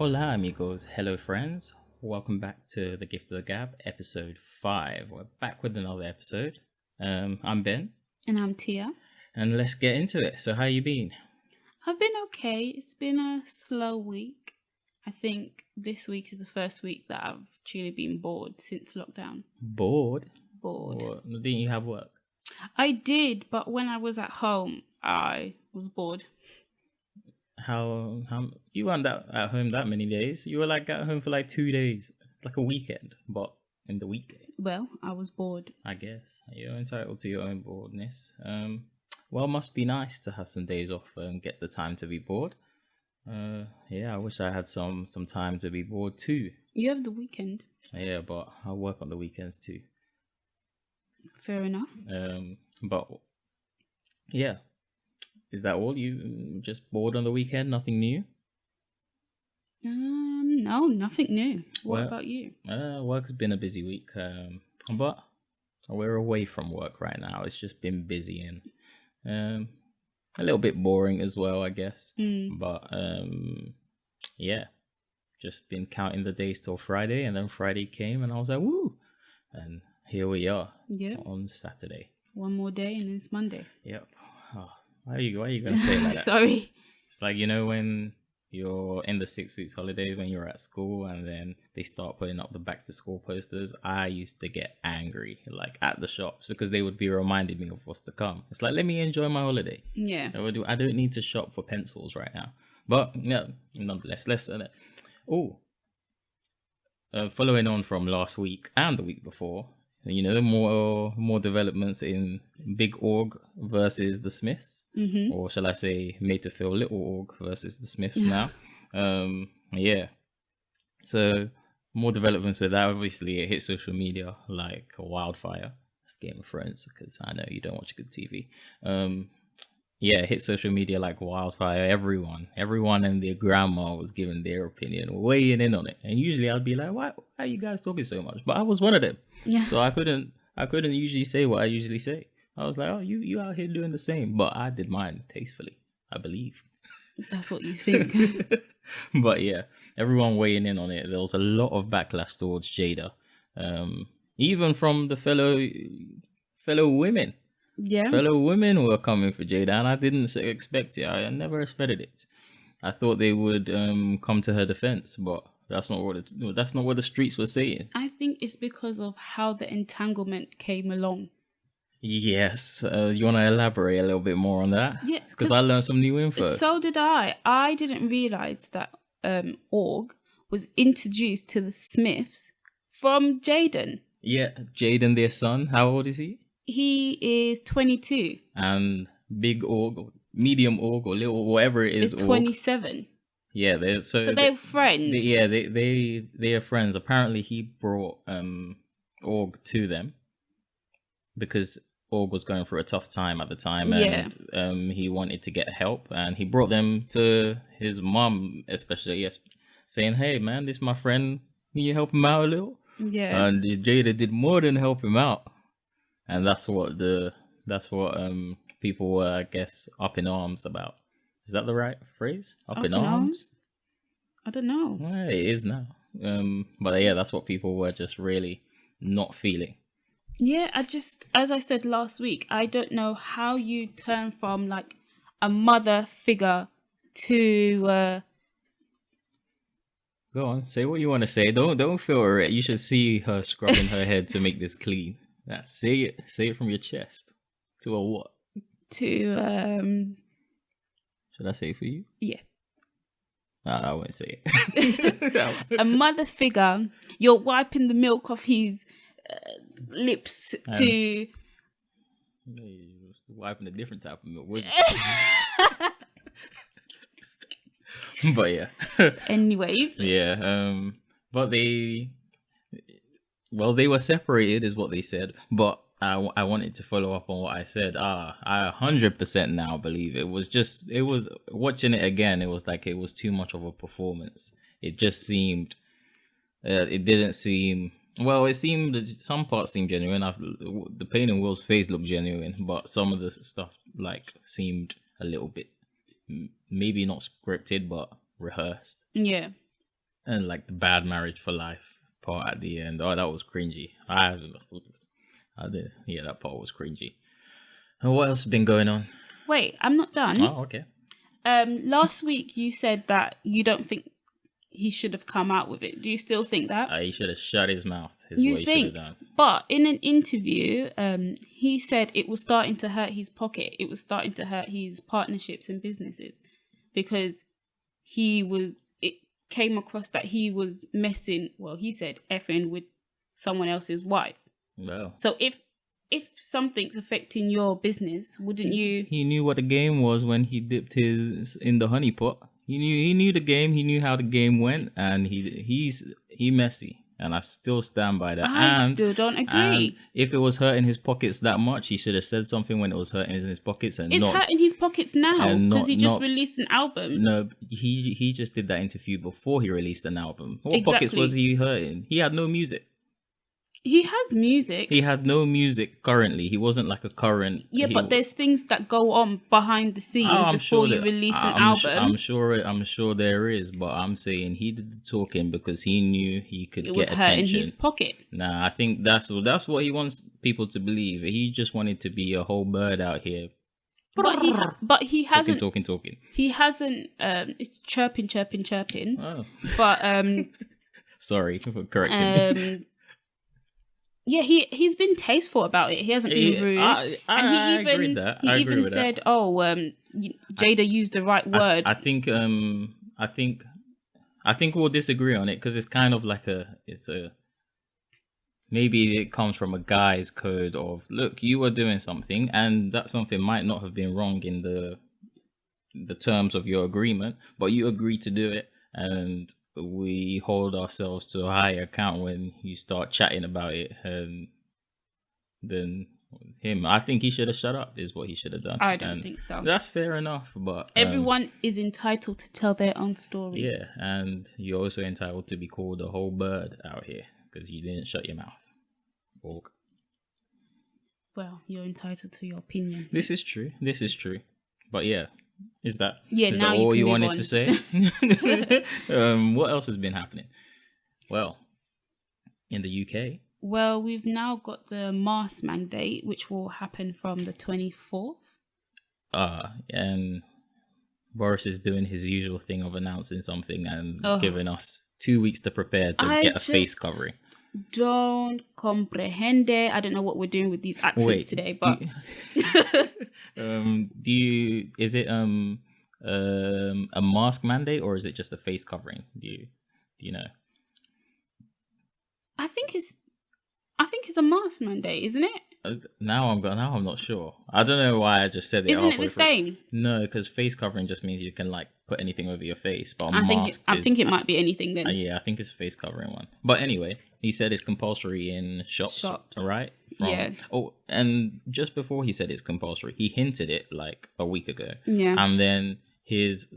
Hola, amigos. Hello, friends. Welcome back to The Gift of the Gab, episode 5. We're back with another episode. I'm Ben, And I'm Tia. and let's get into it. So, how you been? I've been okay. It's been a slow week. I think this week is the first week that I've truly been bored since lockdown. Bored? Bored. Or didn't you have work? I did, but when I was at home, I was bored. How you weren't at home that many days? You were like at home for like 2 days, like a weekend, but in the weekday. Well, I was bored. I guess you're entitled to your own boredness. Well, must be nice to have some days off and get the time to be bored. Yeah, I wish I had some time to be bored too. You have the weekend. Yeah, but I work on the weekends too. Fair enough. But yeah, is that all? You just bored on the weekend? Nothing new? No, nothing new. What Well, about you? Work's been a busy week. But we're away from work right now. It's just been busy and a little bit boring as well, I guess. But yeah, just been counting the days till Friday, and then Friday came, and I was like, woo! And here we are. Yeah. On Saturday. One more day, and then it's Monday. Yep. Oh, why are you gonna say it like that? Sorry. It's like, when you're in the 6 weeks holidays when you're at school and then they start putting up the back to school posters. I used to get angry like at the shops because they would be reminding me of what's to come. It's like, let me enjoy my holiday. Yeah. I don't need to shop for pencils right now. But no, nonetheless, let's following on from last week and the week before, more developments in Big Org versus the Smiths, or shall I say, Made to Feel Little Org versus the Smiths now. Yeah. So more developments with that. Obviously, it hit social media like a wildfire. That's Game of Thrones, because I know you don't watch good TV. Yeah, it hit social media like wildfire. Everyone and their grandma was giving their opinion, weighing in on it. And usually I'd be like, why are you guys talking so much? But I was one of them. Yeah. So I couldn't usually say what I usually say. I was like, oh, you out here doing the same. But I did mine tastefully, I believe. That's what you think. But yeah, everyone weighing in on it. There was a lot of backlash towards Jada. Even from the fellow women. Yeah. Fellow women were coming for Jada, and I didn't expect it. I never expected it. I thought they would come to her defense, but that's not what the streets were saying. I think it's because of how the entanglement came along. Yes, you want to elaborate a little bit more on that? Yeah, because I learned some new info. So did I. I didn't realize that Org was introduced to the Smiths from Jaden. Yeah, Jaden, their son. How old is he? He is 22. And Big Org, or Medium Org, or Little, whatever it is, is 27. Yeah, they're friends. They are friends. Apparently, he brought Org to them because Org was going through a tough time at the time, and he wanted to get help, and he brought them to his mom, especially, yes, saying, "Hey, man, this is my friend. Can you help him out a little?" Yeah. And Jada did more than help him out. And that's what people were, I guess, up in arms about. Is that the right phrase? Up in arms? I don't know. Well, it is now. But yeah, that's what people were just really not feeling. Yeah, as I said last week, I don't know how you turn from like a mother figure to. Go on, say what you want to say. Don't feel it. You should see her scrubbing her head to make this clean. Yeah, say it from your chest. To a what? To Should I say it for you? Yeah. I won't say it. A mother figure. You're wiping the milk off his lips to. Wiping a different type of milk. But yeah. Anyways. Yeah. But they were separated, is what they said. But I wanted to follow up on what I said. I 100% now believe it was watching it again. It was like it was too much of a performance. It just seemed, it didn't seem, well, it seemed, some parts seemed genuine. The pain in Will's face looked genuine, but some of the stuff like seemed a little bit, maybe not scripted, but rehearsed. Yeah. And like the bad marriage for life part at the end. Oh, that was cringy. I did. Yeah, that part was cringy. And what else has been going on? Wait, I'm not done. Oh, okay. Last week you said that you don't think he should have come out with it. Do you still think that? He should have shut his mouth. Is You what he think? should have done. But in an interview, he said it was starting to hurt his pocket. It was starting to hurt his partnerships and businesses because it came across that he was messing, well, he said effing with someone else's wife. Well, so if something's affecting your business, wouldn't you? He knew what the game was when he dipped his in the honey pot. He knew the game. He knew how the game went, and he messy. And I still stand by that. I still don't agree. And if it was hurting his pockets that much, he should have said something when it was hurting his pockets. And it's hurting his pockets now because he just released an album. No, he just did that interview before he released an album. What pockets was he hurting? He had no music. He has music. He had no music currently. He wasn't like a current. Yeah, but there's things that go on behind the scenes before you release an album. I'm sure there is, but I'm saying he did the talking because he knew he could get attention. It was hurting his pocket. Nah, I think that's what he wants people to believe. He just wanted to be a whole bird out here. But he hasn't talking. He hasn't. It's chirping. Oh. But sorry for correcting me. Yeah, he's been tasteful about it. He hasn't been rude. I agree with that. He even said, Jada used the right word. I think we'll disagree on it because it's kind of like maybe it comes from a guy's code of, look, you were doing something and that something might not have been wrong in the terms of your agreement, but you agreed to do it, and we hold ourselves to a higher account when you start chatting about it, and then him. I think he should have shut up is what he should have done. I don't think so. That's fair enough, but everyone is entitled to tell their own story. Yeah, and you're also entitled to be called a whole bird out here because you didn't shut your mouth. Org. Well, you're entitled to your opinion. This is true. But yeah. Is that now all you wanted to say? What else has been happening? Well, in the UK. Well, we've now got the mask mandate, which will happen from the 24th. And Boris is doing his usual thing of announcing something and giving us 2 weeks to prepare to get a face covering. Don't comprehende. I don't know what we're doing with these accents today, but is it a mask mandate or is it just a face covering? Do you know? I think it's a mask mandate, isn't it? Now I'm not sure. I don't know why I just said it. Isn't it the same? No, because face covering just means you can like put anything over your face. But I think it might be anything then. Yeah, I think it's a face covering one. But anyway, he said it's compulsory in shops. Right? Yeah. Oh, and just before he said it's compulsory, he hinted it like a week ago. Yeah. And then his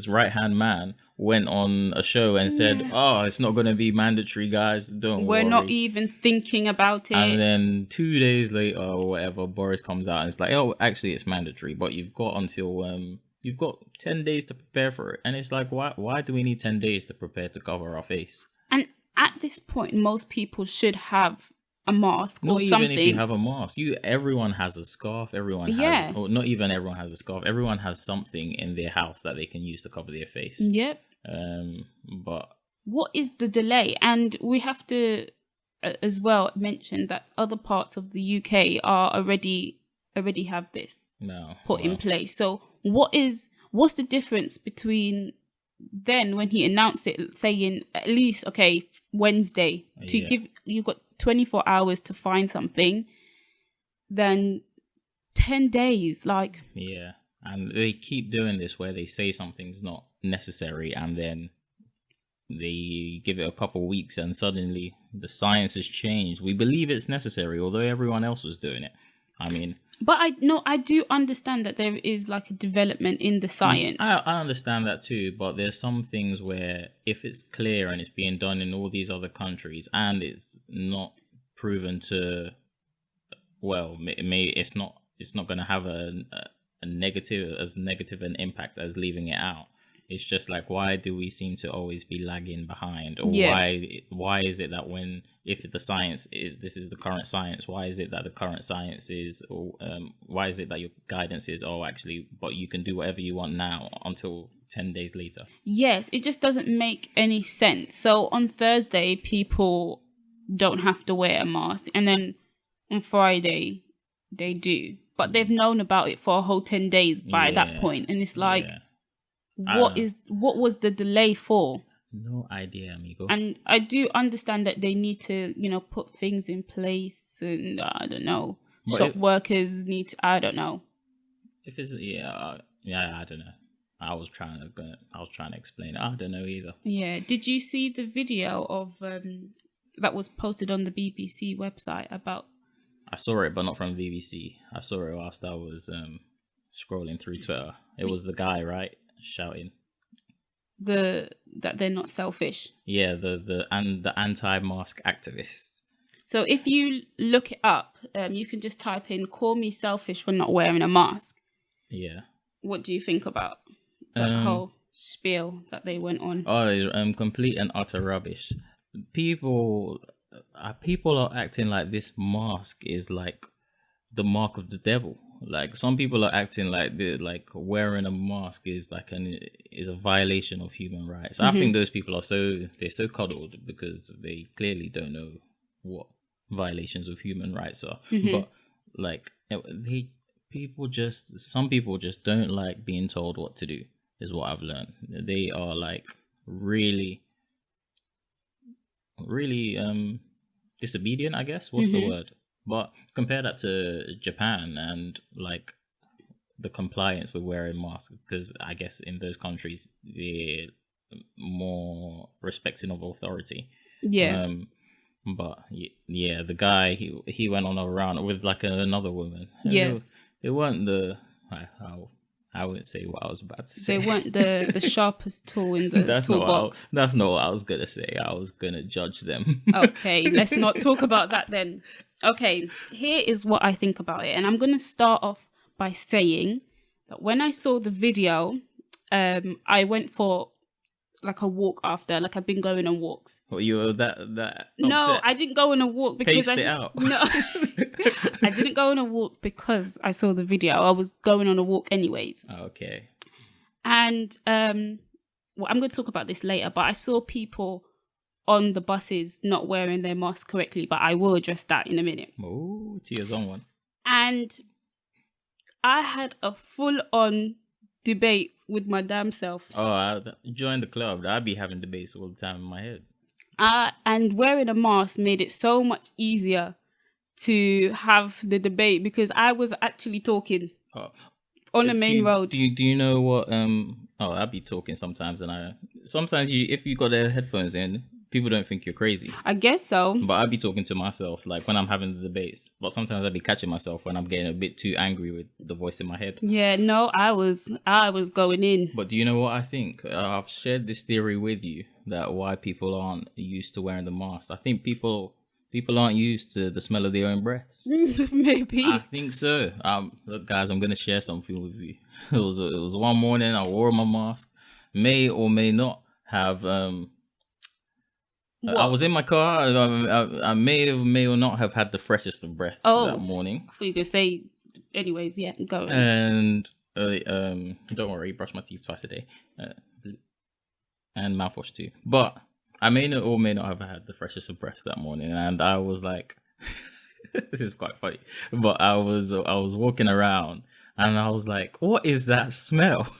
right hand man went on a show and said, "Oh, it's not going to be mandatory, guys. Don't worry. We're not even thinking about it." And then 2 days later or whatever, Boris comes out and it's like, "Oh, actually, it's mandatory, but you've got until you've got 10 days to prepare for it." And it's like, why do we need 10 days to prepare to cover our face? And at this point, most people should have a mask or something. Not even if you have a mask. Everyone has a scarf. Everyone has, or not even everyone has a scarf. Everyone has something in their house that they can use to cover their face. Yep. But what is the delay? And we have to as well mention that other parts of the UK are already have this put in place. So what's the difference between then when he announced it, saying at least Wednesday to give, you've got 24 hours to find something, then 10 days, like. Yeah, and they keep doing this where they say something's not necessary and then they give it a couple weeks and suddenly the science has changed. We believe it's necessary, although everyone else was doing it. I mean, but I do understand that there is like a development in the science. I understand that too, but there's some things where if it's clear and it's being done in all these other countries and it's not proven to, well, it's not going to have a negative an impact as leaving it out. It's just like, why do we seem to always be lagging behind? Or why is it that if the science is, this is the current science, why is it that the current science is, or why is it that your guidance is, oh, actually, but you can do whatever you want now until 10 days later? Yes, it just doesn't make any sense. So on Thursday, people don't have to wear a mask. And then on Friday, they do. But they've known about it for a whole 10 days by that point. And it's like, what was the delay for? No idea, amigo. And I do understand that they need to, put things in place, and I don't know, shop workers need to, I don't know. If it's I don't know. I was trying to explain it. I don't know either. Yeah. Did you see the video of that was posted on the BBC website about? I saw it, but not from BBC. I saw it whilst I was scrolling through Twitter. It was the guy, right, shouting that they're not selfish. Yeah, the anti-mask activists. So if you look it up, you can just type in "call me selfish for not wearing a mask." Yeah. What do you think about that whole spiel that they went on? Oh, complete and utter rubbish. People are acting like this mask is like the mark of the devil. Like, some people are acting like wearing a mask is is a violation of human rights. I think those people are so coddled because they clearly don't know what violations of human rights are. But like, some people just don't like being told what to do, is what I've learned. They are like really disobedient, I guess. What's the word? But compare that to Japan and like the compliance with wearing masks, because I guess in those countries they're more respecting of authority. Yeah. But yeah, the guy he went on a run with like another woman. Yes. They weren't the I wouldn't say what I was about to say. They weren't the sharpest tool in the toolbox. That's not what I was gonna say. I was gonna judge them. Okay, let's not talk about that then. Okay, here is what I think about it, and I'm gonna start off by saying that when I saw the video, I went for like a walk after. Like, I've been going on walks. Well, you were that No, upset? I didn't go on a walk because Paced it out. No, I didn't go on a walk because I saw the video. I was going on a walk anyways. Okay. And well, I'm going to talk about this later, but I saw people on the buses not wearing their mask correctly, but I will address that in a minute. Oh, tears on one. And I had a full-on debate with my damn self. Oh, join the club. I'd be having debates all the time in my head. And wearing a mask made it so much easier to have the debate because I was actually talking on the main road. Do you know what? I'd be talking sometimes, and sometimes if you got the headphones in, people don't think you're crazy. I guess so. But I'd be talking to myself, like when I'm having the debates. But sometimes I'd be catching myself when I'm getting a bit too angry with the voice in my head. Yeah, no, I was going in. But do you know what I think? I've shared this theory with you that why people aren't used to wearing the mask. I think people aren't used to the smell of their own breaths. Maybe. I think so. Look, guys, I'm gonna share something with you. It was one morning I wore my mask. May or may not have I was in my car. I may or not have had the freshest of breaths that morning. I thought you were gonna say, anyways. Yeah, go. And don't worry, brush my teeth twice a day, and mouthwash too. But I may or may not have had the freshest of breaths that morning, and I was like, this is quite funny. But I was walking around, and I was like, what is that smell?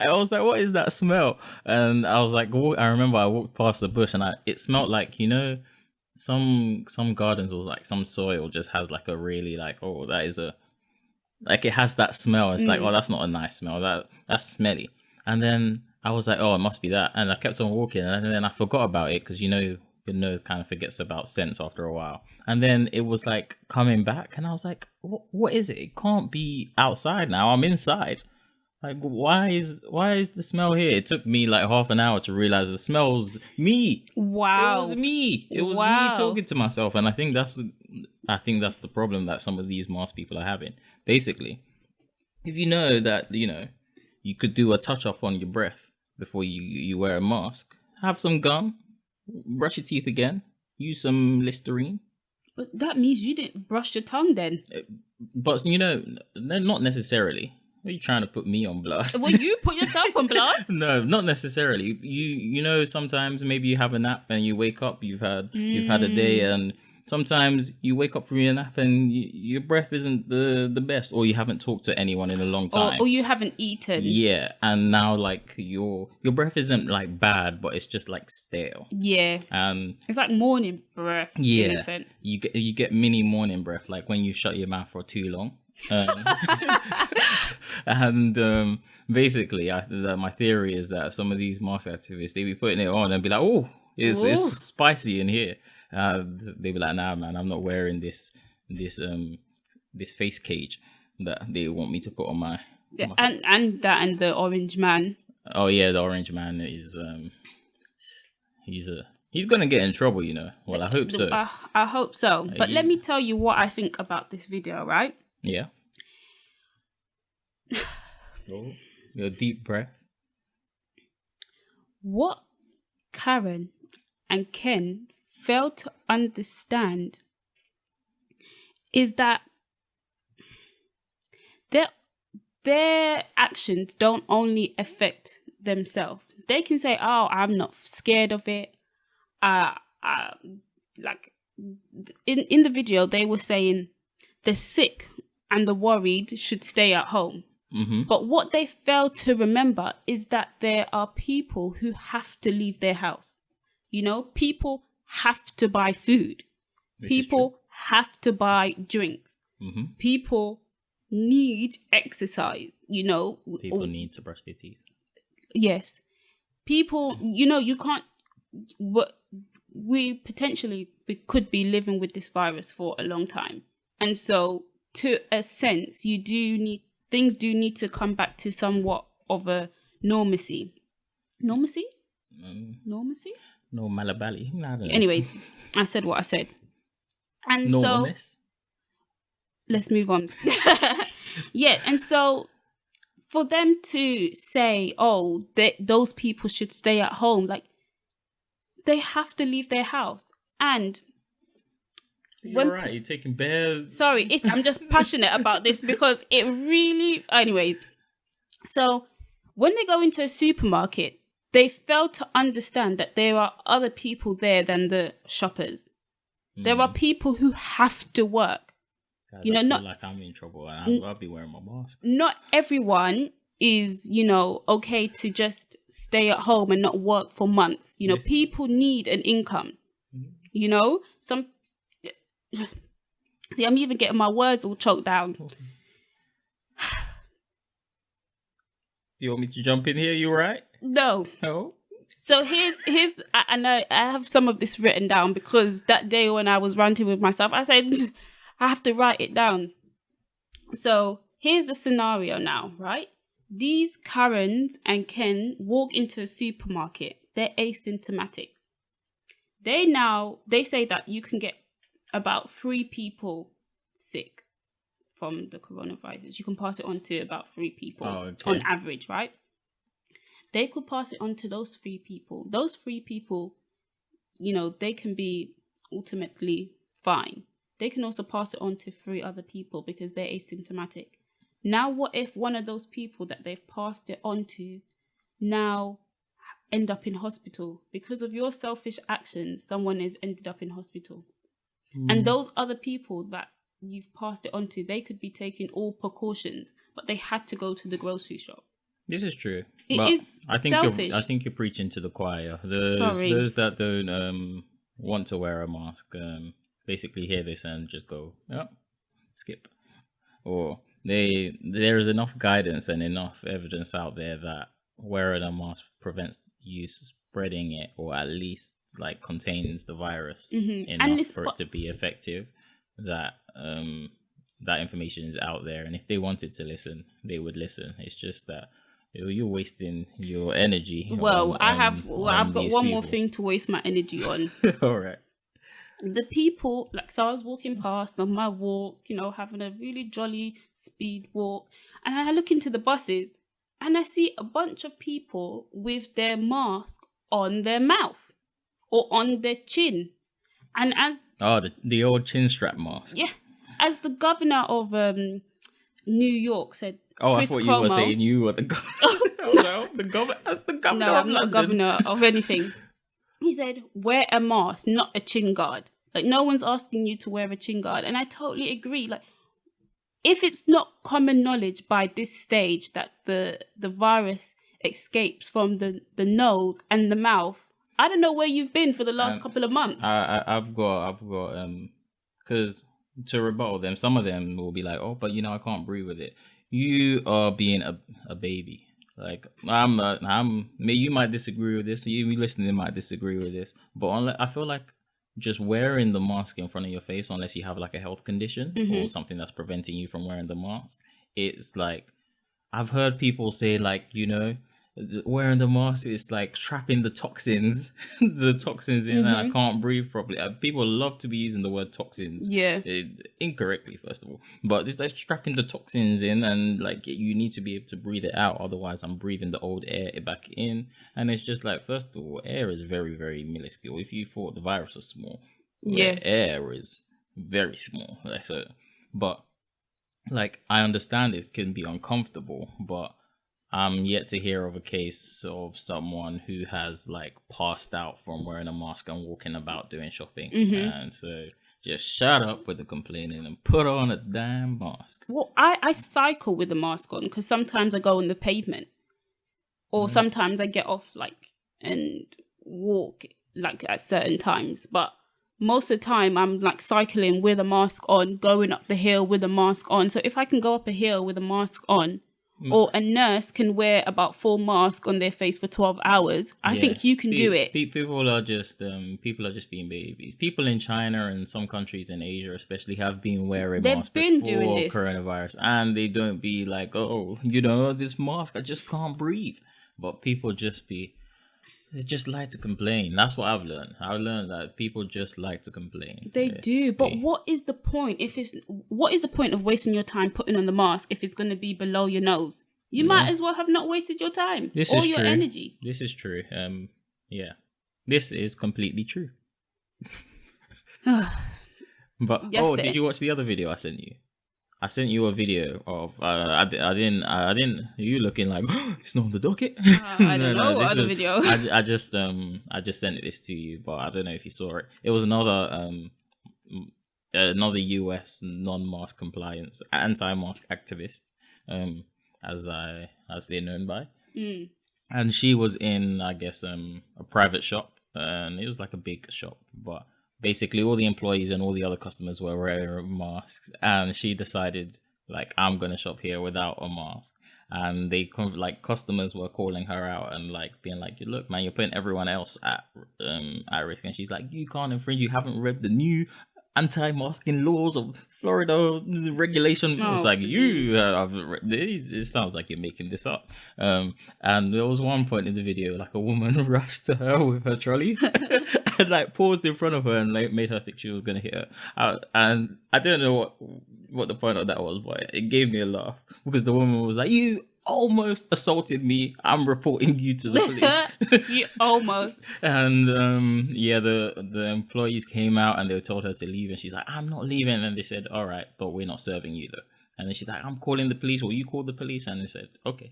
I was like, what is that smell? And I was like, I remember I walked past the bush and it smelled like, some gardens or like some soil just has like a really like, oh, that is it has that smell. It's like, oh, that's not a nice smell. That's smelly. And then I was like, oh, it must be that. And I kept on walking and then I forgot about it because, kind of forgets about scents after a while. And then it was like coming back and I was like, what is it? It can't be outside now. I'm inside. Like, why is the smell here? It took me like half an hour to realize the smell's me. Wow. It was me. It was me talking to myself. And I think that's the problem that some of these mask people are having. Basically, if you know that, you could do a touch up on your breath before you wear a mask. Have some gum, brush your teeth again, use some Listerine. But that means you didn't brush your tongue then. But not necessarily. Are you trying to put me on blast? Well, you put yourself on blast. No, not necessarily. Sometimes maybe you have a nap and you wake up. You've had a day, and sometimes you wake up from your nap and your breath isn't the best, or you haven't talked to anyone in a long time, or you haven't eaten. Yeah, and now like your breath isn't like bad, but it's just like stale. Yeah. It's like morning breath. Yeah. You get mini morning breath, like when you shut your mouth for too long. And basically, my theory is that some of these mask activists, they be putting it on and be like, "Oh, it's spicy in here." They be like, "Nah, man, I'm not wearing this face cage that they want me to put on my." Yeah, and the orange man. Oh yeah, the orange man is he's gonna get in trouble, Well, I hope so. I hope so. But let me tell you what I think about this video, right? Yeah. Oh, your deep breath. What Karen and Ken fail to understand is that their actions don't only affect themselves. They can say, "Oh, I'm not scared of it." Like in the video, they were saying the sick and the worried should stay at home. Mm-hmm. But what they fail to remember is that there are people who have to leave their house. People have to buy food. People have to buy drinks. Mm-hmm. People need exercise. People need to brush their teeth. Yes. People, you can't. We could be living with this virus for a long time, and so to a sense, things do need to come back to somewhat of a normalcy. Normalcy? Normalcy? No malabali. Anyways, I said what I said. And normalness. So let's move on. Yeah, and so for them to say, "Oh, those people should stay at home," like they have to leave their house. And you're right, you're taking bears. Sorry, I'm just passionate about this because it really... Anyways, so when they go into a supermarket, they fail to understand that there are other people there than the shoppers. There are people who have to work. Guys, I feel like I'm in trouble. I'll be wearing my mask. Not everyone is, okay to just stay at home and not work for months. Yes. People need an income. Some... See, I'm even getting my words all choked down. You want me to jump in here? You right? No. No. So here's I know I have some of this written down because that day when I was ranting with myself, I said I have to write it down. So here's the scenario now, right? These Karens and Ken walk into a supermarket. They're asymptomatic. They say that you can get about 3 people sick from the coronavirus. You can pass it on to about 3 people on average, right? They could pass it on to those 3 people. Those 3 people, they can be ultimately fine. They can also pass it on to 3 other people because they're asymptomatic. Now, what if one of those people that they've passed it on to now end up in hospital? Because of your selfish actions, someone has ended up in hospital. And those other people that you've passed it on to, they could be taking all precautions, but they had to go to the grocery shop. This is true. It is selfish. I think you're preaching to the choir. Those that don't want to wear a mask basically hear this and just go, skip. Or there is enough guidance and enough evidence out there that wearing a mask prevents you spreading it, or at least like contains the virus enough for it to be effective. That that information is out there, and if they wanted to listen, they would listen. It's just that you're wasting your energy. Well, I've got one more thing to waste my energy on. All right. The people, so I was walking past on my walk, having a really jolly speed walk, and I look into the buses, and I see a bunch of people with their mask on their mouth or on their chin. And as the old chin strap mask. Yeah, as the governor of New York said. I thought you were saying you were the governor. No, the governor. That's the governor of London. No, I'm not governor of anything. He said, wear a mask, not a chin guard. Like, no one's asking you to wear a chin guard. And I totally agree. Like, if it's not common knowledge by this stage that the virus escapes from the nose and the mouth, I don't know where you've been for the last couple of months. I've got, because to rebuttal them, some of them will be like, oh, but I can't breathe with it. You are being a baby. Like, you might disagree with this. You listening might disagree with this, but I feel like just wearing the mask in front of your face, unless you have like a health condition or something that's preventing you from wearing the mask, it's like, I've heard people say, like, wearing the mask is like trapping the toxins in, and I can't breathe properly. People love to be using the word toxins, incorrectly, first of all, but it's like trapping the toxins in, and like you need to be able to breathe it out, otherwise I'm breathing the old air back in. And it's just like, first of all, air is very, very minuscule. If you thought the virus was small, air is very small. Like, so, but like, I understand it can be uncomfortable, but I'm yet to hear of a case of someone who has like passed out from wearing a mask and walking about doing shopping. And so just shut up with the complaining and put on a damn mask. Well, I cycle with the mask on because sometimes I go on the pavement, or sometimes I get off like and walk like at certain times. But most of the time I'm like cycling with a mask on, going up the hill with a mask on. So if I can go up a hill with a mask on, or a nurse can wear about 4 masks on their face for 12 hours, I think you can do it. People are just being babies. People in China and some countries in Asia especially have been wearing masks before coronavirus, and they don't be like, oh, this mask, I just can't breathe. But people they just like to complain. That's what I've learned. I've learned that people just like to complain. They do, but what is the point? What is the point of wasting your time putting on the mask if it's going to be below your nose? You might as well have not wasted your time or your energy. This is true. This is completely true. But did you watch the other video I sent you? I sent you a video of I didn't. You looking like it's not on the docket? I don't know what other video. I just sent this to you, but I don't know if you saw it. It was another US non-mask compliance anti-mask activist, as they're known by. And she was in, I guess, a private shop, and it was like a big shop, but basically all the employees and all the other customers were wearing masks, and she decided, like, I'm gonna shop here without a mask. And customers were calling her out and like being like, look, man, you're putting everyone else at risk. And she's like, you can't infringe, you haven't read the new anti-masking laws of Florida regulation. I was like, it sounds like you're making this up. And there was one point in the video, like a woman rushed to her with her trolley and like paused in front of her and like made her think she was gonna hit her. And I don't know what the point of that was, but it gave me a laugh because the woman was like, you almost assaulted me, I'm reporting you to the police. You almost. And the employees came out and they told her to leave, and she's like, I'm not leaving. And they said, all right, but we're not serving you though. And then she's like, I'm calling the police. Well, you call the police. And they said, okay,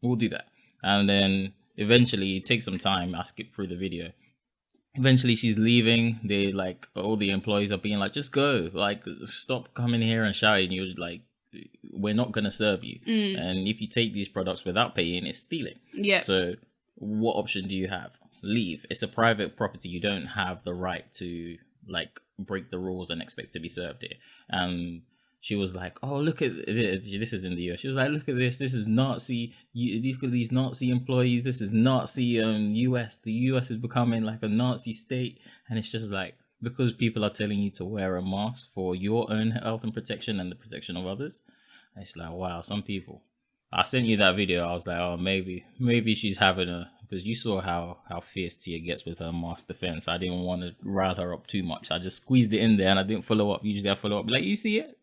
we'll do that. And then eventually, it takes some time, I skipped through the video, eventually she's leaving. They like, all the employees are being like, just go, like, stop coming here and shouting. You're like, we're not going to serve you. And if you take these products without paying, it's stealing. So what option do you have? Leave. It's a private property. You don't have the right to like break the rules and expect to be served here. And she was like, oh, look at this is in the US. She was like, look at this is Nazi. Look at these Nazi employees. This is Nazi US. The US is becoming like a Nazi state. And it's just like, because people are telling you to wear a mask for your own health and protection and the protection of others. And it's like, wow, some people. I sent you that video. I was like, oh, maybe she's having because you saw how fierce Tia gets with her mask defense. I didn't want to rile her up too much. I just squeezed it in there and I didn't follow up. Usually I follow up like, you see it?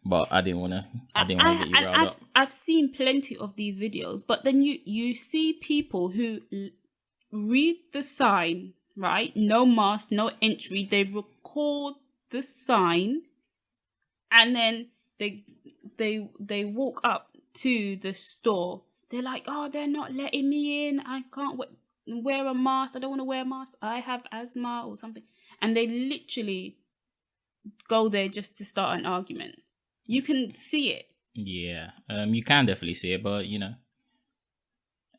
But I didn't want to get you riled up. I've seen plenty of these videos, but then you see people who read the sign, right? No mask, no entry. They record the sign, and then they walk up to the store. They're like, oh, they're not letting me in. I can't wear a mask. I don't want to wear a mask. I have asthma or something. And they literally go there just to start an argument. You can see it. Yeah, you can definitely see it, but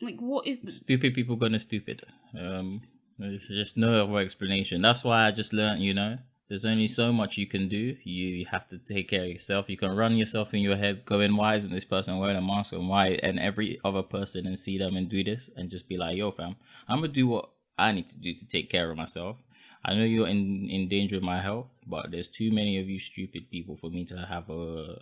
like, what is stupid people gonna stupid? There's just no other explanation. That's why I just learned, there's only so much you can do. You have to take care of yourself. You can run yourself in your head going, why isn't this person wearing a mask, and why and every other person, and see them and do this and just be like, yo fam, I'm gonna do what I need to do to take care of myself. I know you're in danger of my health, but there's too many of you stupid people for me to have well,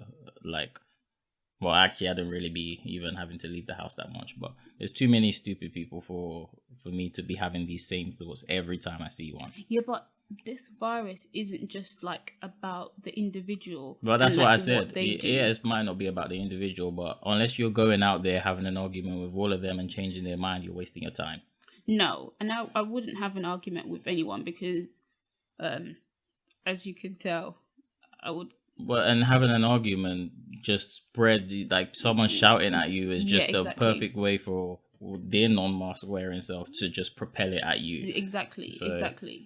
actually, I don't really be even having to leave the house that much, but there's too many stupid people for me to be having these same thoughts every time I see one. Yeah, but this virus isn't just like about the individual. But that's what I said. It might not be about the individual, but unless you're going out there having an argument with all of them and changing their mind, you're wasting your time. No, and I wouldn't have an argument with anyone because, as you can tell, I would. Well, and having an argument just spread, like someone shouting at you is just a perfect way for their non-mask wearing self to just propel it at you. Exactly.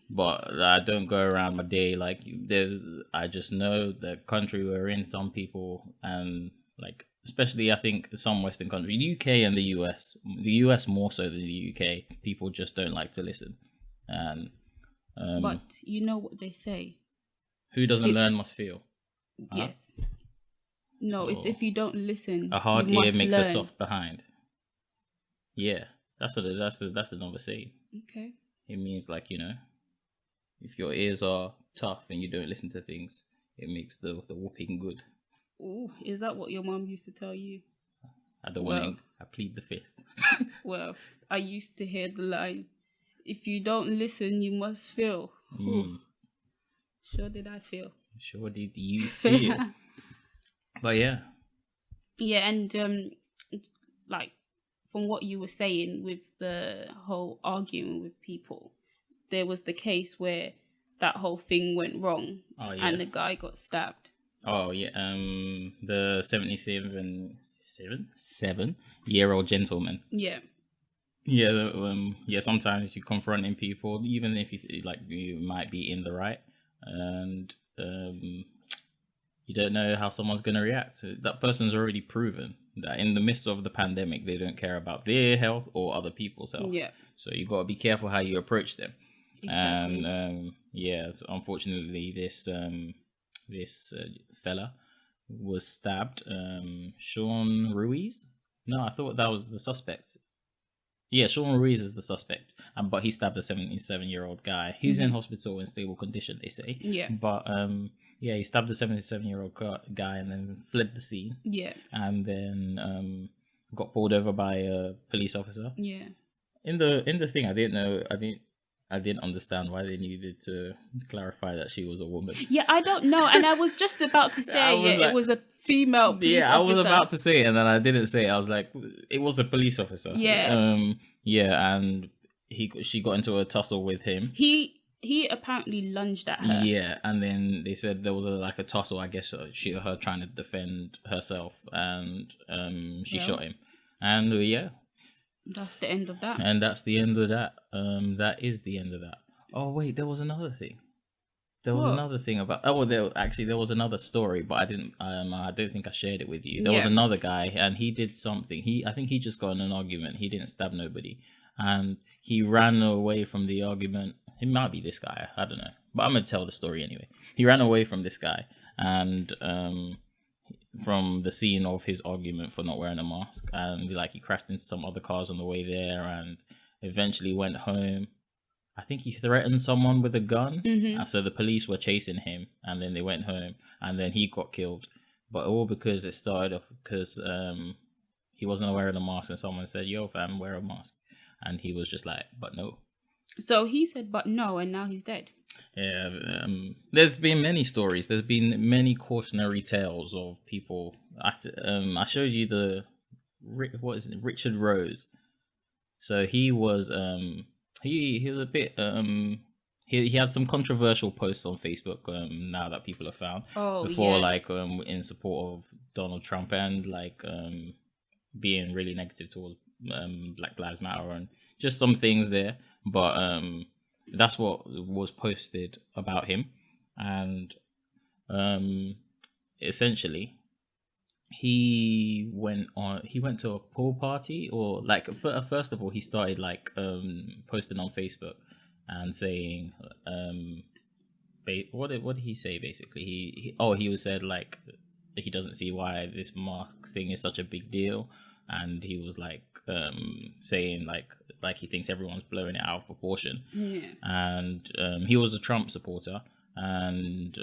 But I don't go around my day like I just know the country we're in, some people, and like especially I think some Western countries, the UK and the US more so than the UK, people just don't like to listen. And but you know what they say, who doesn't learn must feel. Yes. No, it's if you don't listen. A hard ear makes a soft behind. Yeah, that's another saying. Okay. It means like if your ears are tough and you don't listen to things, it makes the whooping good. Ooh, is that what your mom used to tell you? I don't want to. I plead the fifth. Well, I used to hear the line, "If you don't listen, you must feel." Sure did I feel. Sure did you feel. But yeah, and like from what you were saying with the whole arguing with people, there was the case where that whole thing went wrong. And the guy got stabbed. Oh yeah, the 7-year-old gentleman. Yeah. Yeah, sometimes you're confronting people, even if you might be in the right, and you don't know how someone's going to react. So that person's already proven that in the midst of the pandemic, they don't care about their health or other people's health. Yeah. So you got to be careful how you approach them. Exactly. And so unfortunately, this fella was stabbed. Sean Ruiz? No, I thought that was the suspect. Yeah, Sean Ruiz is the suspect, but he stabbed a 77-year-old guy. He's in hospital in stable condition, they say. Yeah. But he stabbed a 77-year-old guy and then fled the scene. Yeah. And then got pulled over by a police officer. Yeah. In the thing, I didn't understand why they needed to clarify that she was a woman. Yeah, I don't know, and I was just about to say it was a female police officer. I was about to say it, and then I didn't say it. I was like, it was a police officer. Yeah. And she got into a tussle with him. He apparently lunged at her. Yeah, and then they said there was a tussle. I guess her trying to defend herself, and she shot him. And that's the end of that. And that's the end of that. That is the end of that. Oh wait, there was another thing. There was another thing about. Oh, there was another story, but I didn't. I don't think I shared it with you. There was another guy, and he did something. I think he just got in an argument. He didn't stab nobody, and he ran away from the argument. It might be this guy. I don't know, but I'm gonna tell the story anyway. He ran away from this guy, and from the scene of his argument for not wearing a mask, and he crashed into some other cars on the way there, and eventually went home. I think he threatened someone with a gun, so the police were chasing him, and then they went home, and then he got killed. But all because it started off because he wasn't wearing a mask, and someone said, "Yo, fam, wear a mask," and he was just like, "But no." So he said, "But no," and now he's dead. Yeah, there's been many stories. There's been many cautionary tales of people. I showed you what is it, Richard Rose. So he was he was a bit he had some controversial posts on Facebook now that people have found before, yes. like in support of Donald Trump, and like being really negative towards Black Lives Matter and just some things there. But that's what was posted about him, and um, essentially he went to a pool party, or like first of all he started like posting on Facebook and saying what did he say basically? He was said like he doesn't see why this mask thing is such a big deal, and he was like saying like he thinks everyone's blowing it out of proportion. Yeah. And he was a Trump supporter, and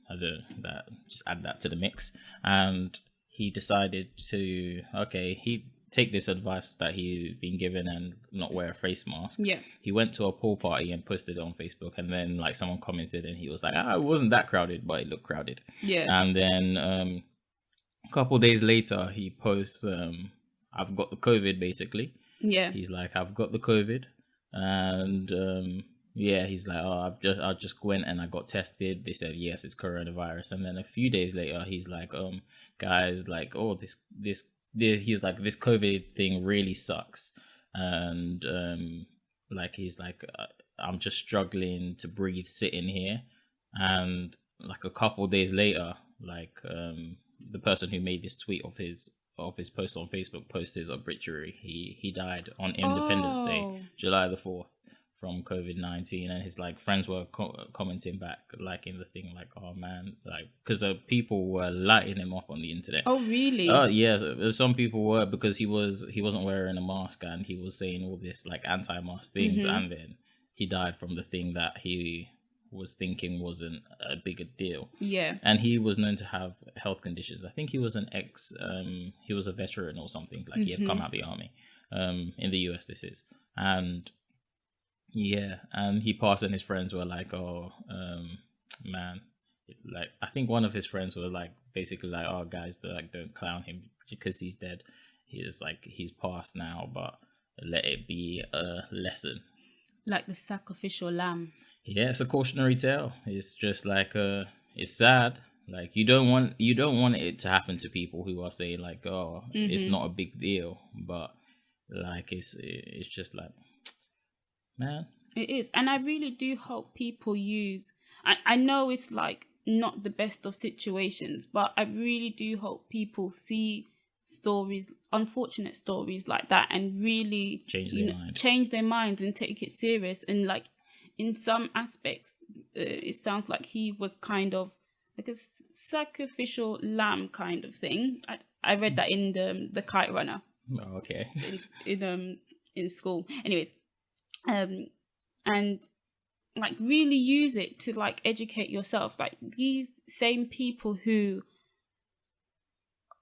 that just add that to the mix. And he decided to he take this advice that he'd been given and not wear a face mask. Yeah. He went to a pool party and posted it on Facebook, and then like someone commented, and he was like, it wasn't that crowded, but it looked crowded. Yeah. And then a couple days later, he posts, I've got the COVID, basically. Yeah. He's like, I've got the COVID, and he's like, I just went and I got tested. They said yes, it's coronavirus. And then a few days later, he's like, guys, like, he's like, this COVID thing really sucks, and like he's like, I'm just struggling to breathe sitting here. And like a couple days later, like the person who made this tweet of his post on Facebook posted his obituary. He died on Independence Day, July the 4th, from COVID-19, and his like friends were commenting back, like in the thing, like, oh man, like, because people were lighting him up on the internet. Oh really? Yeah, some people were, because he wasn't wearing a mask, and he was saying all this like anti-mask things, and then he died from the thing that he was thinking wasn't a bigger deal. Yeah. And he was known to have health conditions. I think he was he was a veteran or something, like he had come out of the army in the US, this is. And yeah, and he passed, and his friends were like, oh man, like I think one of his friends was like basically like, oh guys, don't clown him because he's dead. He's passed now, but let it be a lesson. Like the sacrificial lamb. Yeah, it's a cautionary tale. It's just like it's sad. Like you don't want it to happen to people who are saying like, oh, it's not a big deal, but like it's just like, man, it is. And I really do hope people use, I know it's like not the best of situations, but I really do hope people see stories, unfortunate stories like that, and really change their minds and take it serious. And like in some aspects, it sounds like he was kind of like a sacrificial lamb kind of thing. I read that in the Kite Runner. Oh, okay. in school. Anyways, and like really use it to like educate yourself. Like these same people who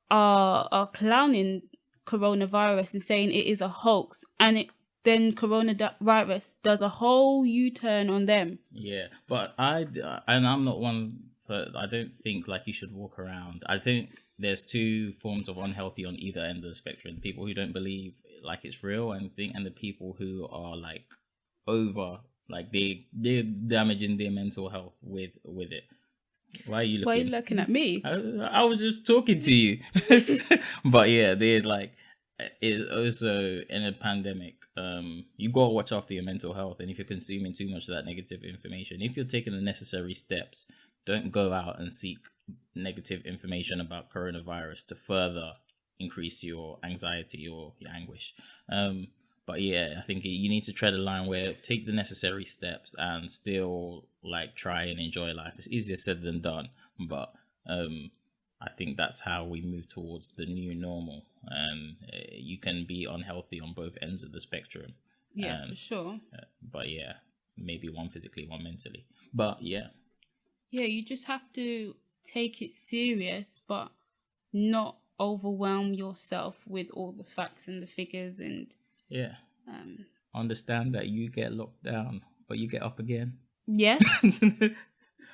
are clowning coronavirus and saying it is a hoax, and then coronavirus does a whole U-turn on them. Yeah, but I'm not one, but I don't think like you should walk around. I think there's two forms of unhealthy on either end of the spectrum: people who don't believe like it's real, and the people who are like over, like they're damaging their mental health with it. Why are you looking? Why are you looking at me? I was just talking to you. But yeah, they're like, it also in a pandemic, you gotta watch after your mental health. And if you're consuming too much of that negative information, if you're taking the necessary steps, don't go out and seek negative information about coronavirus to further increase your anxiety or your anguish. But yeah, I think you need to tread a line where take the necessary steps and still like try and enjoy life. It's easier said than done, but I think that's how we move towards the new normal. And you can be unhealthy on both ends of the spectrum. Yeah, for sure. But yeah, maybe one physically, one mentally. But yeah. Yeah, you just have to take it serious, but not overwhelm yourself with all the facts and the figures and yeah. Understand that you get locked down, but you get up again. Yes.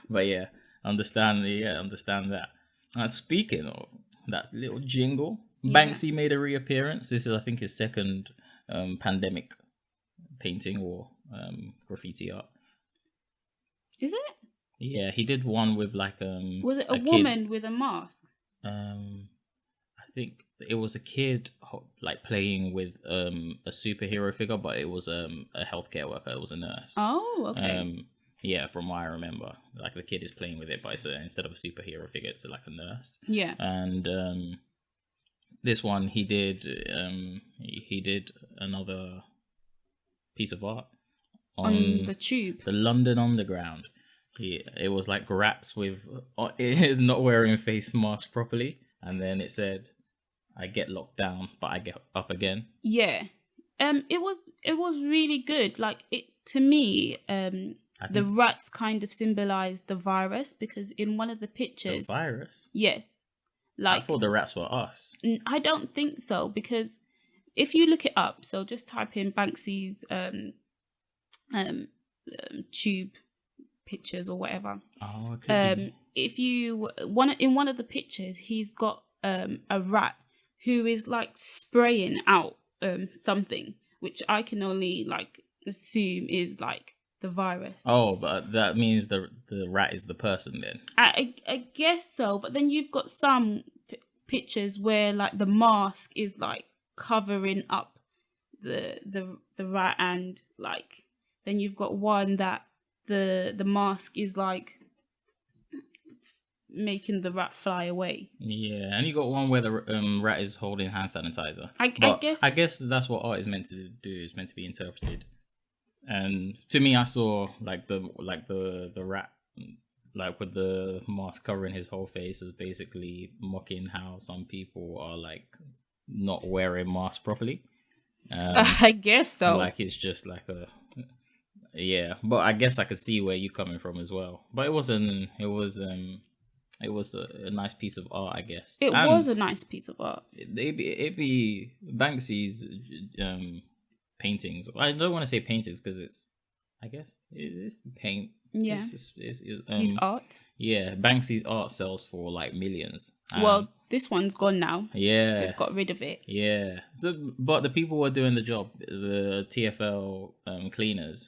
But yeah, understand that. Speaking of that little jingle, Banksy made a reappearance. This is, I think, his second pandemic painting or graffiti art. Is it? Yeah, he did one with like was it a woman kid with a mask? I think it was a kid like playing with a superhero figure, but it was a healthcare worker. It was a nurse. Oh, okay. Yeah, from what I remember, like the kid is playing with it, but instead of a superhero figure, it's like a nurse. Yeah. And this one he did another piece of art on the tube, the London Underground. It was like rats with not wearing face masks properly, and then it said, "I get locked down, but I get up again." Yeah, it was really good. Like it to me, the rats kind of symbolized the virus, because in one of the pictures, the virus. Yes, like I thought the rats were us. I don't think so, because if you look it up, so just type in Banksy's tube pictures or whatever. Oh, okay. If you in one of the pictures, he's got a rat who is like spraying out something, which I can only like assume is like the virus. Oh, but that means the rat is the person then. I guess so, but then you've got some pictures where like the mask is like covering up the rat, and like then you've got one that the mask is like making the rat fly away. Yeah, and you got one where the rat is holding hand sanitizer. I guess that's what art is meant to do. It's meant to be interpreted. And to me, I saw like the rat, like with the mask covering his whole face, as basically mocking how some people are like not wearing masks properly. I guess so. Like it's just like a. Yeah, but I guess I could see where you're coming from as well. But it was a nice piece of art, I guess. It was a nice piece of art. It'd be Banksy's paintings. I don't want to say paintings because it's paint. Yeah, it's his art. Yeah, Banksy's art sells for like millions. Well, this one's gone now. Yeah, they've got rid of it. Yeah. So, but the people were doing the job. The TFL cleaners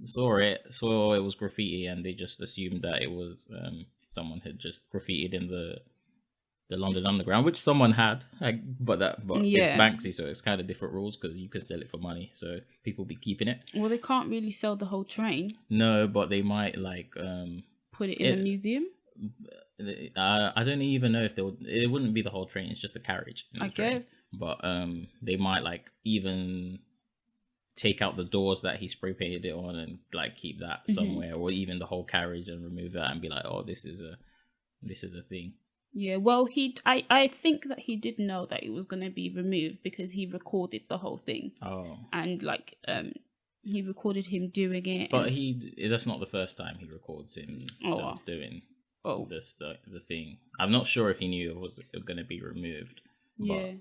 saw it it was graffiti, and they just assumed that it was someone had just graffitied in the London Underground, which someone had. But it's Banksy, so it's kind of different rules because you could sell it for money, so people be keeping it. Well, they can't really sell the whole train. No, but they might like put it in a museum. I don't even know if it wouldn't be the whole train. It's just the carriage. I guess. But they might like even take out the doors that he spray painted it on and like keep that somewhere, or even the whole carriage and remove that and be like, oh, this is a thing. Yeah, well, I think that he did know that it was going to be removed because he recorded the whole thing. Oh. And like he recorded him doing it. But that's not the first time he records himself doing the thing. I'm not sure if he knew it was going to be removed. Yeah.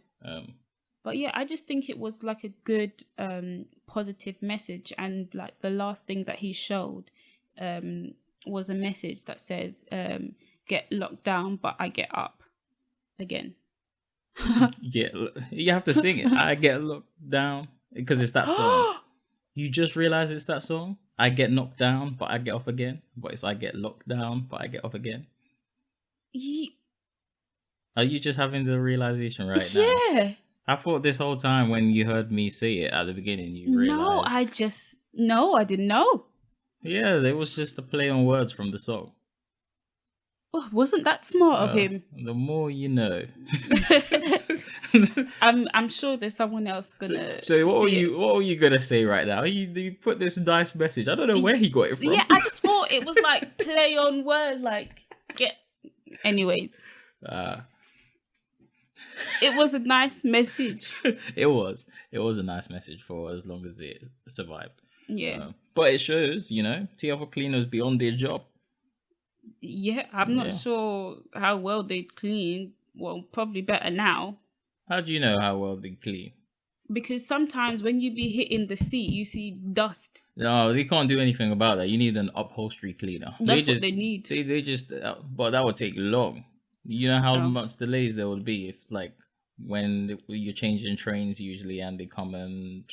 But yeah, I just think it was like a good positive message, and like the last thing that he showed was a message that says get locked down, but I get up again. You have to sing it. I get locked down, because it's that song. You just realize it's that song. I get knocked down, but I get up again. But it's I get locked down, but I get up again. Are you just having the realization right now? Yeah. I thought this whole time when you heard me say it at the beginning, you realized. No, I didn't know. Yeah, there was just a play on words from the song. Oh, wasn't that smart of him? The more you know. I'm sure there's someone else gonna. So what were you gonna say right now? You put this nice message. I don't know where he got it from. Yeah, I just thought it was like play on words, like get. Anyways. It was a nice message. It was a nice message for as long as it survived. Yeah. But it shows, TFL cleaners be on their job. Yeah, I'm not sure how well they clean. Well, probably better now. How do you know how well they clean? Because sometimes when you be hitting the seat, you see dust. No, they can't do anything about that. You need an upholstery cleaner. That's what they need. They just, but that would take long. You know how much delays there would be if, like, when you're changing trains usually, and they come and,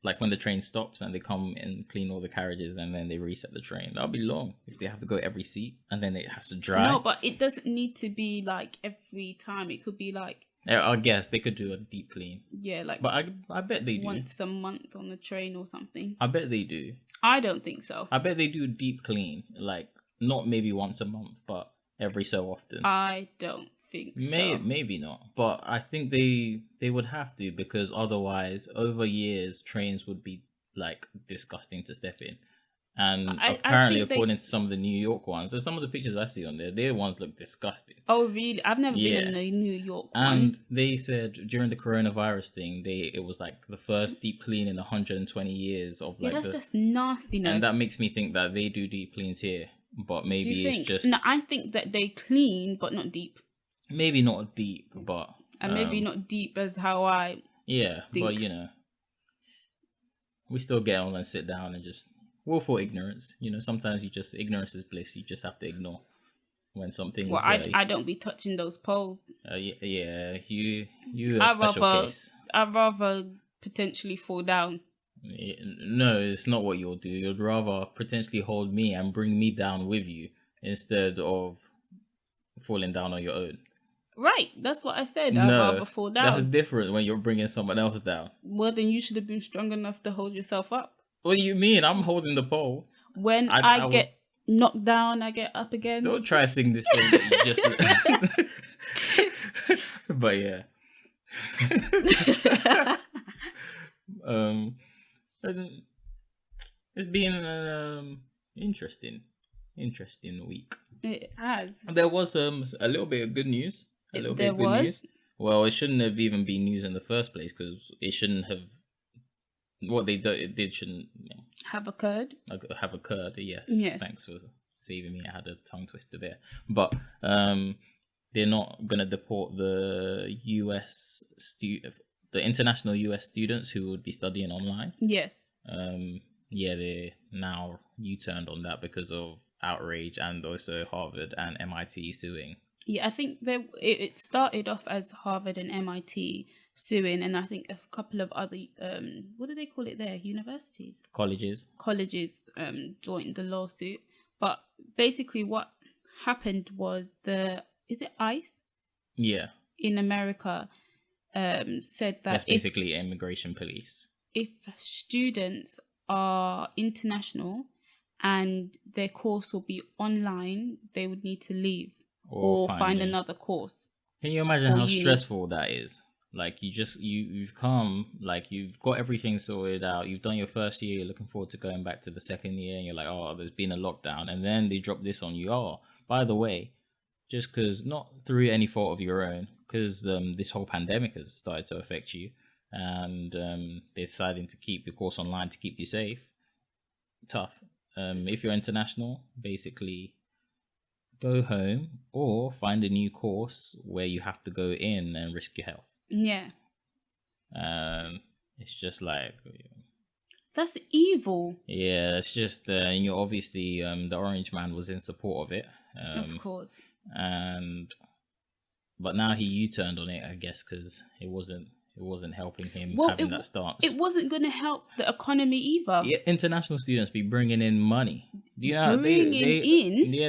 like, when the train stops and they come and clean all the carriages and then they reset the train. That'll be long if they have to go every seat and then it has to dry. No, but it doesn't need to be like every time. It could be like, I guess they could do a deep clean. Yeah, like. But I bet they do. Once a month on the train or something. I bet they do. I don't think so. I bet they do deep clean, like not maybe once a month, but every so often. I don't think so. Maybe not, but I think they would have to, because otherwise, over years, trains would be like disgusting to step in. And apparently, according to some of the New York ones, and some of the pictures I see on there, their ones look disgusting. Oh, really? I've never been in a New York one. And they said during the coronavirus thing, it was like the first deep clean in 120 years of like. Yeah, that's just nastiness. And that makes me think that they do deep cleans here, but maybe it's just. No, I think that they clean, but not deep. Maybe not deep, but. And maybe not deep as how I. Yeah, think. But you know, we still get on and sit down and just. Willful ignorance, you know. Sometimes ignorance is bliss. You just have to ignore when something. Well, I don't be touching those poles. Yeah, you a special case. I'd rather potentially fall down. No, it's not what you'll do. You'd rather potentially hold me and bring me down with you instead of falling down on your own. Right, that's what I said. I'd rather fall down. That's different when you're bringing someone else down. Well, then you should have been strong enough to hold yourself up. What do you mean? I'm holding the pole. When I get knocked down, I get up again. Don't try to sing this song that you just. But yeah. It's been an interesting week. It has. There was a little bit of good news. Good news. Well, it shouldn't have even been news in the first place, because it shouldn't have. What they did shouldn't have occurred. Yes. Thanks for saving me. I had a tongue twister there. But they're not gonna deport the the international US students who would be studying online. Yes. They now U-turned on that because of outrage, and also Harvard and MIT suing. Yeah, I think it started off as Harvard and MIT suing, and I think a couple of other what do they call it there? Universities? Colleges joined the lawsuit. But basically what happened was is it ICE? Yeah. In America said that that's basically immigration police. If students are international and their course will be online, they would need to leave or find another course. Can you imagine how stressful that is? Like you've come, like you've got everything sorted out. You've done your first year. You're looking forward to going back to the second year, and you're like, oh, there's been a lockdown, and then they drop this on you. Oh, by the way, just because not through any fault of your own, because this whole pandemic has started to affect you, and they're deciding to keep your course online to keep you safe. Tough. If you're international, basically go home or find a new course where you have to go in and risk your health. Yeah. It's just like that's evil. Yeah, it's just and you obviously the Orange Man was in support of it. Of course. But now he U-turned on it, I guess, because it wasn't helping him having that stance. It wasn't going to help the economy either. Yeah, international students be bringing in money. Do you know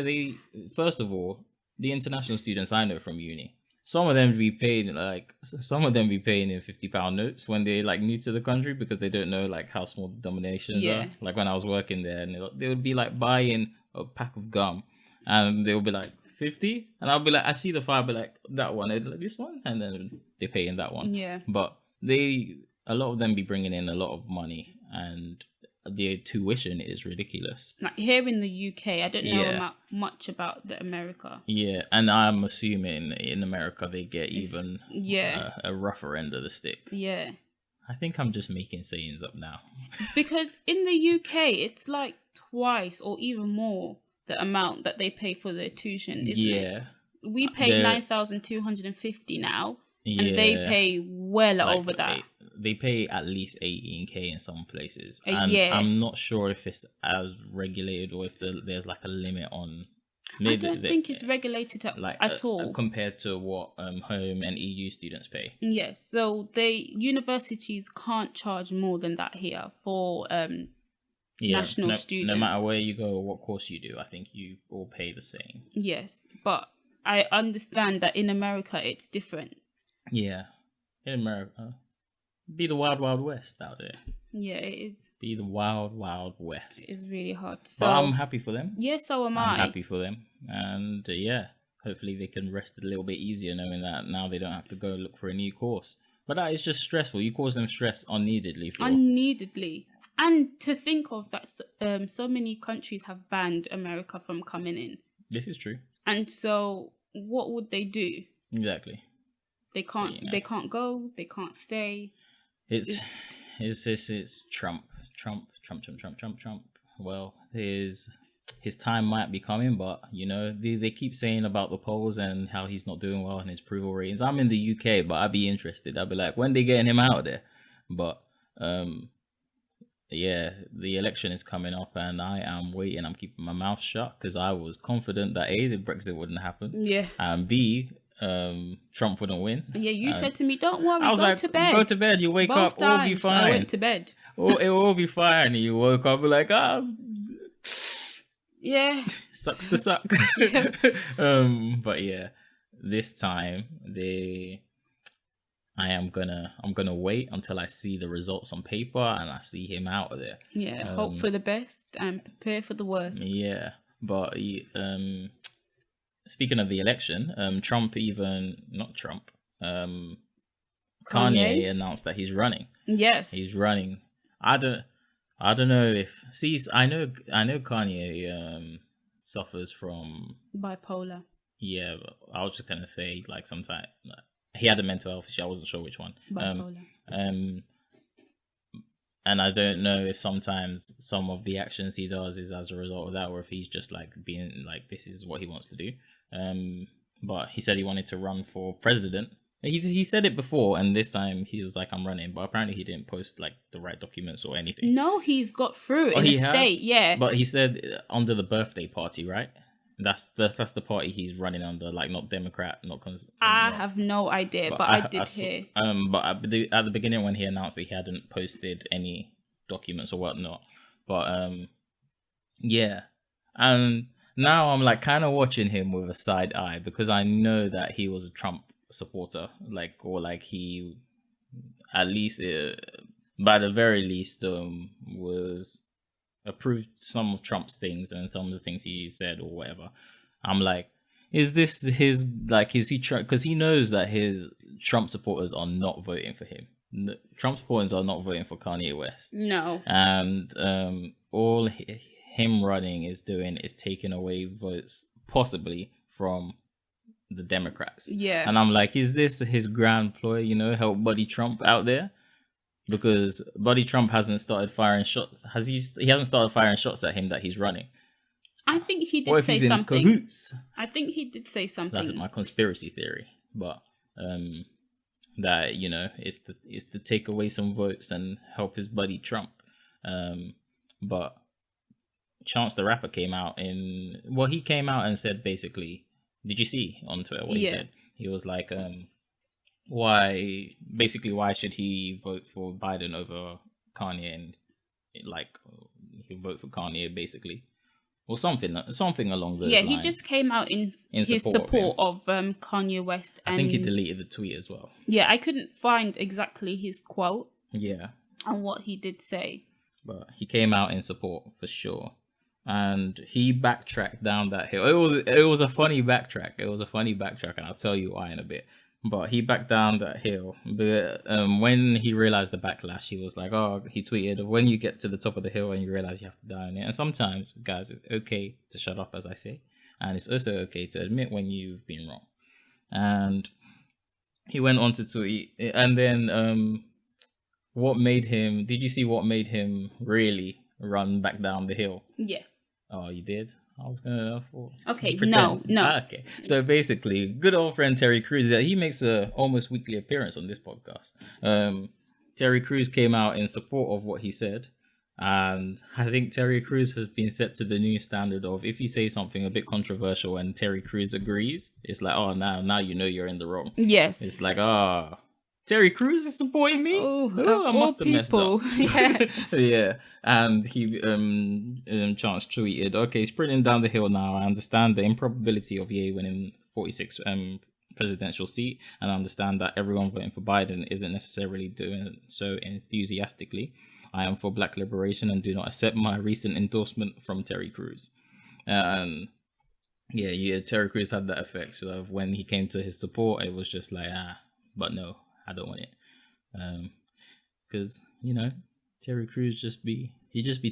they first of all, the international students I know from uni, some of them be paying in £50 notes when they're like new to the country, because they don't know like how small the denominations are. Like when I was working there, and they would be like buying a pack of gum, and they would be like 50, and I'll be like, I see the file, I'll be like, that one, like, this one, and then they pay in that one. Yeah. But a lot of them be bringing in a lot of money, and their tuition is ridiculous. Like here in the UK, I don't know much about the America. Yeah, and I'm assuming in America they get even a rougher end of the stick. Yeah. I think I'm just making sayings up now. Because in the UK, it's like twice or even more the amount that they pay for their tuition, isn't it? We pay 9,250 now, and they pay well like over that. they pay at least 18K in some places. And I'm not sure if it's as regulated or if there's like a limit on. I don't think it's regulated at all compared to what home and EU students pay. Yes, so universities can't charge more than that here for national students. No matter where you go or what course you do, I think you all pay the same. Yes, but I understand that in America it's different. Yeah, in America, be the wild, wild west out there. Yeah, it is. Be the wild, wild west. It's really hard. So but I'm happy for them. Yeah, so am I. I'm happy for them. And hopefully they can rest a little bit easier knowing that now they don't have to go look for a new course. But that is just stressful. You cause them stress unneededly. Unneededly. And to think of that, so many countries have banned America from coming in. This is true. And so what would they do? Exactly. They can't. They can't go. They can't stay. It's Trump. Well, his time might be coming, but they keep saying about the polls and how he's not doing well in his approval ratings. I'm in the UK, but I'd be interested. I'd be like, when they getting him out of there? But the election is coming up, and I am waiting. I'm keeping my mouth shut because I was confident that A, the Brexit wouldn't happen, and B, Trump wouldn't win. Yeah, you said to me, "Don't worry, I was go to bed. Go to bed. You wake Both up, all be fine." I went to bed. It will all be fine. And you woke up like, yeah, sucks to suck. But yeah, this time I'm gonna wait until I see the results on paper and I see him out of there. Yeah, hope for the best and prepare for the worst. Yeah, but speaking of the election, Kanye announced that he's running. Yes, he's running. I don't know if I know Kanye suffers from bipolar. Yeah, but I was just gonna say like sometimes he had a mental health issue. I wasn't sure which one. Bipolar. And I don't know if sometimes some of the actions he does is as a result of that, or if he's just like being like this is what he wants to do. But he said he wanted to run for president. He said it before, and this time he was like, "I'm running," but apparently he didn't post like the right documents or anything. No, he's got through in the state, yeah. But he said under the birthday party, right? That's the party he's running under, like not Democrat, not. I have no idea, but I did hear. But at the beginning when he announced that he hadn't posted any documents or whatnot, but yeah, and now I'm like kind of watching him with a side eye because I know that he was a Trump supporter, he at least by the very least was approved some of Trump's things and some of the things he said or whatever. I'm like, is this his is he because he knows that his Trump supporters are not voting for him. Trump supporters are not voting for Kanye West. No. And all him running is doing is taking away votes possibly from the Democrats. Yeah. And I'm like, is this his grand ploy, help Buddy Trump out there? Because Buddy Trump hasn't started firing shots. He hasn't started firing shots at him that he's running. I think he did say something. Cahoots? I think he did say something. That's my conspiracy theory. But that, it's to take away some votes and help his buddy Trump. But Chance the Rapper came out he came out and said basically, did you see on Twitter what he said? He was like, why should he vote for Biden over Kanye, and he'll vote for Kanye basically, or something along those lines. He just came out in his support of Kanye West. And I think he deleted the tweet as well. Yeah, I couldn't find exactly his quote. Yeah. And what he did say. But he came out in support for sure. And he backtracked down that hill. It was a funny backtrack. And I'll tell you why in a bit. But he backed down that hill. But when he realized the backlash, he was like, he tweeted, when you get to the top of the hill and you realize you have to die on it. And sometimes, guys, it's okay to shut up, as I say. And it's also okay to admit when you've been wrong. And he went on to tweet. And then did you see what made him really run back down the hill? Yes. Oh, you did? I was gonna okay, pretend. No. Okay, so basically, good old friend Terry Crews, he makes a almost weekly appearance on this podcast. Terry Crews came out in support of what he said. And I think Terry Crews has been set to the new standard of if you say something a bit controversial and Terry Crews agrees, it's like, oh, now you know you're in the wrong. Yes. It's like, Terry Crews is supporting me. I must have messed up. Yeah. Yeah. And he Chance tweeted, okay, sprinting down the hill now. I understand the improbability of Ye winning 46 presidential seat, and I understand that everyone voting for Biden isn't necessarily doing so enthusiastically. I am for Black liberation and do not accept my recent endorsement from Terry Crews. Yeah, Terry Crews had that effect. So when he came to his support, it was just like, but no, I don't want it. Because, Terry Crews just be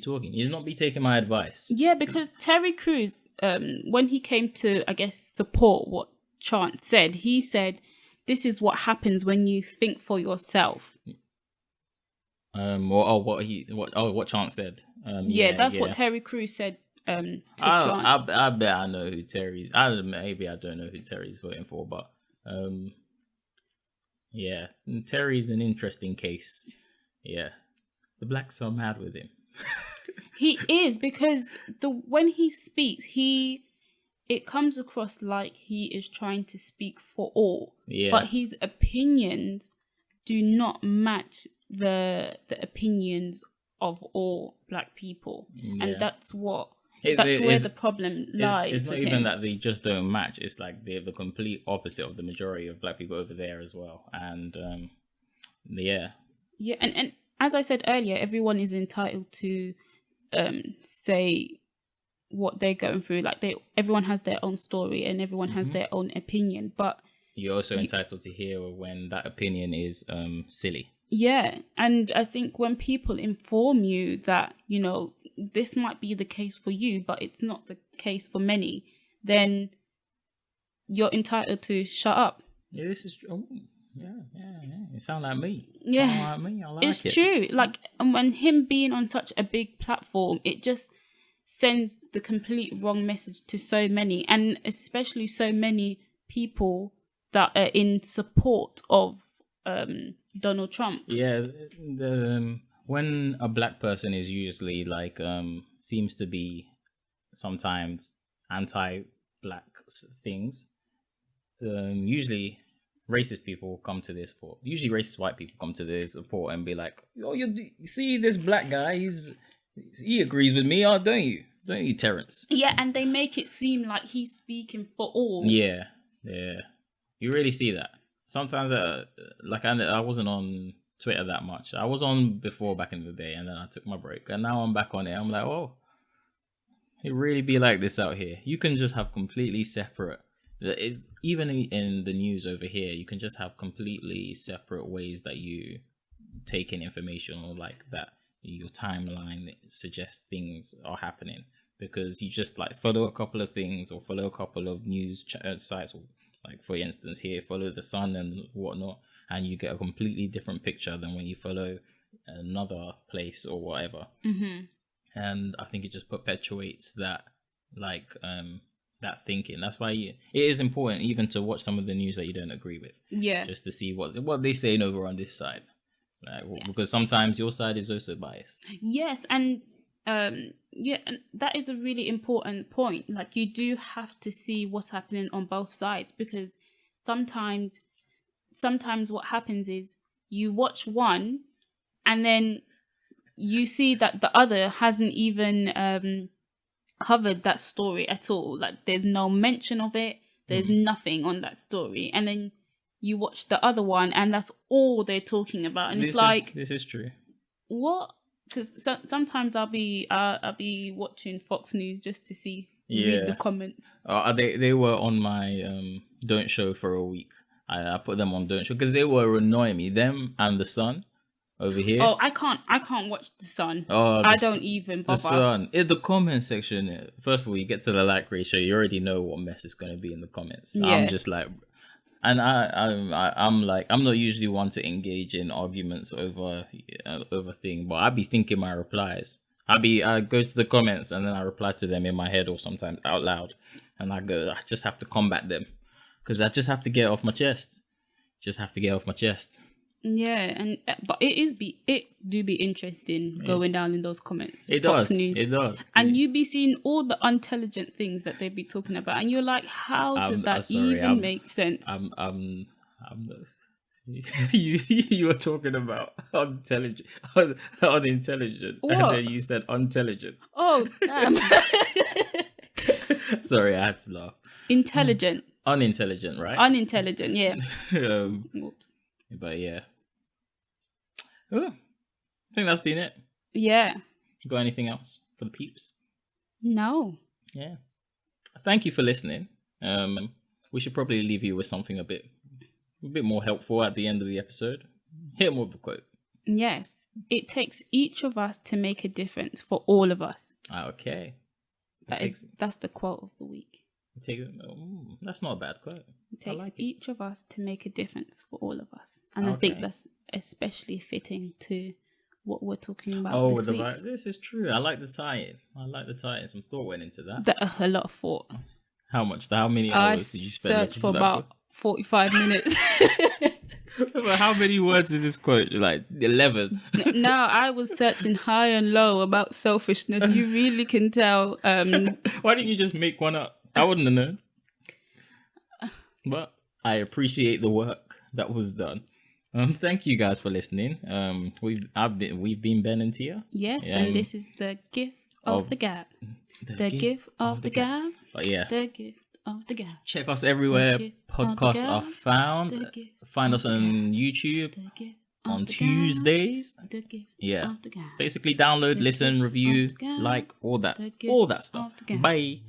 talking. He'd not be taking my advice. Yeah, because Terry Crews, when he came to, I guess, support what Chance said, he said, this is what happens when you think for yourself. What Chance said. That's what Terry Crews said to Chance. I bet I know who Terry. Maybe I don't know who Terry's voting for, but yeah, Terry's an interesting case. Yeah, the blacks are mad with him. He is, because when he speaks, it comes across like he is trying to speak for all. Yeah. But his opinions do not match the opinions of all black people. Yeah. And that's where the problem lies. It's not even that they just don't match. It's like they're the complete opposite of the majority of black people over there as well. And yeah. Yeah, and as I said earlier, everyone is entitled to say what they're going through. Like everyone has their own story and everyone has their own opinion. But you're also entitled to hear when that opinion is silly. Yeah, and I think when people inform you that, this might be the case for you, but it's not the case for many, then you're entitled to shut up. Yeah, this is true. Yeah. It sounds like me. Yeah, like me. I like it. It's true. Like, and when him being on such a big platform, it just sends the complete wrong message to so many, and especially so many people that are in support of Donald Trump. Yeah, when a black person is usually like seems to be sometimes anti-black things, usually racist people come to their support. Usually racist white people come to their support and be like, "Oh, you see this black guy? He agrees with me, don't you? Don't you, Terrence?" Yeah, and they make it seem like he's speaking for all. Yeah. You really see that. Sometimes, I wasn't on Twitter that much. I was on before back in the day, and then I took my break, and now I'm back on it. I'm like, oh, it really be like this out here. You can just have completely separate. Even in the news over here, you can just have completely separate ways that you take in information, or like that your timeline suggests things are happening, because you just like follow a couple of things or follow a couple of news sites, or like for instance here, follow the Sun and whatnot, and you get a completely different picture than when you follow another place or whatever. And I think it just perpetuates that that thinking. That's why it is important even to watch some of the news that you don't agree with. Yeah, just to see what they say over on this side. Because sometimes your side is also biased. Yes, and and that is a really important point. Like, you do have to see what's happening on both sides, because sometimes what happens is you watch one and then you see that the other hasn't even covered that story at all. Like, there's no mention of it, there's nothing on that story, and then you watch the other one and that's all they're talking about, and this is true. What? Because sometimes I'll be watching Fox News just to read the comments. They were on my Don't Show for a week. I put them on Don't Show because they were annoying me. Them and the Sun over here. Oh, I can't watch the Sun. I don't even bother. The Sun. In the comment section, first of all, you get to the like ratio, you already know what mess is going to be in the comments. Yeah. I'm just like, and I'm like, I'm not usually one to engage in arguments over thing, but I be thinking my replies. I go to the comments and then I reply to them in my head or sometimes out loud, and I just have to combat them because I just have to get it off my chest. Yeah, but it do be interesting going down in those comments. It Fox does. News. It does. And you be seeing all the unintelligent things that they be talking about, and you're like, how does that even make sense? I'm you were talking about unintelligent, What? and then you said intelligent. Oh, damn. Sorry, I had to laugh. Intelligent. Unintelligent, right? Unintelligent, yeah. Whoops. But yeah. Oh, I think that's been it. Yeah. Got anything else for the peeps? No. Yeah. Thank you for listening. We should probably leave you with something a bit more helpful at the end of the episode. Hit them with a quote. Yes. It takes each of us to make a difference for all of us. Okay. That's the quote of the week. That's not a bad quote. It takes each of us to make a difference for all of us. And I think that's especially fitting to what we're talking about this week. This is true. I like the tie-in. Some thought went into that. A lot of thought. How many hours did you spend? I searched for about 45 minutes. How many words is this quote? Like 11. No, I was searching high and low about selfishness. You really can tell. Why didn't you just make one up? I wouldn't have known. But I appreciate the work that was done. Thank you guys for listening. We've been Ben and Tia. Yes, and this is the gift of the gab. The gift of the gab. But yeah. The gift of the gab. Check us everywhere podcasts are found. Find us on YouTube on Tuesdays. Yeah. Basically download, listen, review, like all that stuff. Bye.